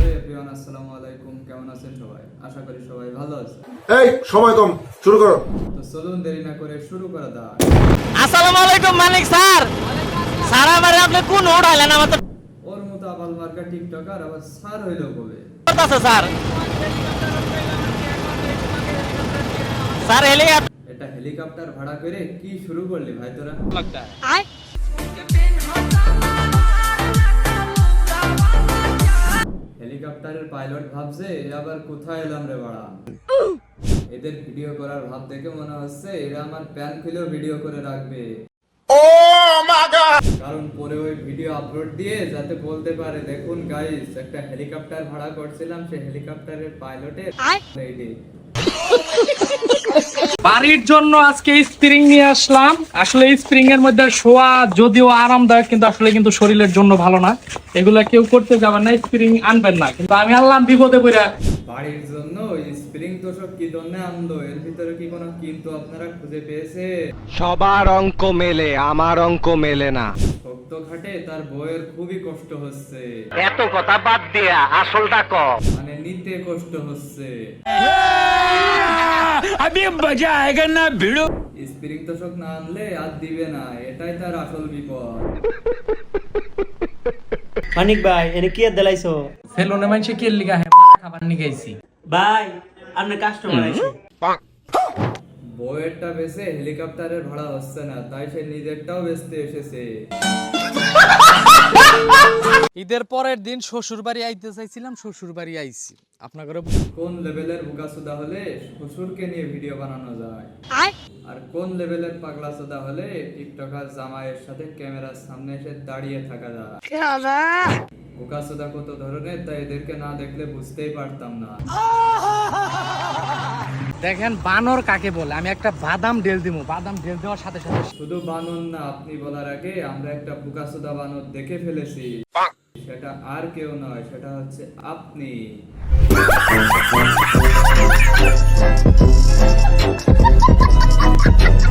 আসসালামু আলাইকুম, কেমন আছেন সবাই? আশা করি সবাই ভালো আছে। এই সময় কম, শুরু করো। তো চলুন দেরি না করে শুরু করা যাক। আসসালামু আলাইকুম মানিক স্যার। স্যার আমারে আপনি কোন উড়াইলেন? আমার তো ওর মতো আবাল মার্কা টিকটকার আবার স্যার হইলো কবে? আছে স্যার। স্যার এটা হেলিকপ্টার ভাড়া করে কি শুরু করলি ভাই তোরা? আয় হেলিকপ্টারের পাইলট ভাবছে এ আবার কোথায় এলাম রে বাড়া। এদের ভিডিও করার ভাব দেখে মনে হচ্ছে এরা আমার প্যান খুলেও ভিডিও করে রাখবে। কারণ পরে ওই ভিডিও আপলোড দিয়ে যাতে বলতে পারে দেখুন গাইস একটা হেলিকপ্টার ভাড়া করছিলাম, সেই হেলিকপ্টারের পাইলটের রেডি। বাড়ির জন্য আজকে স্প্রিং নিয়ে আসলাম। আসলে স্প্রিং এর মধ্যে শোয়া যদিও আরামদায়ক, কিন্তু আসলে কিন্তু শরীরের জন্য ভালো না। এগুলা কেউ করতে যাবেন না, স্প্রিং আনবেন না। কিন্তু আমি আনলাম বিপদে পড়ে। বাড়ির জন্য স্প্রিং তোষক কি জন্য আনলো? এর ভিতরে কি কোনো কিন্তু আপনারা খুঁজে পেয়েছে? সবার অঙ্ক মেলে, আমার অঙ্ক মেলে না। শক্ত ঘাটে তার বউয়ের খুবই কষ্ট হচ্ছে, এত কথা বাদ দিয়া আসলটা ক। মানে নিতে কষ্ট হচ্ছে। আমি মজা আয়েগা না ভিড়ো। স্প্রিং তোষক না আনলে আর দিবে না, এটাই তার আসল বিপদ। মানিক ভাই এনে কি আর দিলাইছো? সেলুনে মানুষে কে লিগা হ্যাঁ মারা খাবার নিয়ে গেছি। ভাই আপনার কাস্টমার আইছে। বউয়েরটা বেচে হেলিকপ্টারের ভাড়া হচ্ছে না, তাই সে নিজেরটাও বেচতে এসেছে। ঈদের পরের দিন শ্বশুর বাড়ি আইতে চাইছিলাম, শ্বশুর বাড়ি আইছি। আপনাদের কোন লেভেলের বোকাচোদা হলে শ্বশুরকে নিয়ে ভিডিও বানানো যায়, আয় আর কোন লেভেলের পাগলাচোদা হলে টিকটকার জামাইয়ের সাথে ক্যামেরার সামনে এসে দাঁড়িয়ে থাকা যায়। বোকাচোদা কত ধরনের তা এদেরকে না দেখলে বুঝতেই পারতাম না। দেখেন বানর কাকে বলে। আমি একটা বাদাম ঢেল দিব, বাদাম ঢেল দেওয়ার সাথে সাথে শুধু বানর না, আপনি বলার আগে আমরা একটা বোকাচোদা বানর দেখে ফেলেছি। সেটা আর কেউ নয়, সেটা হচ্ছে আপনি।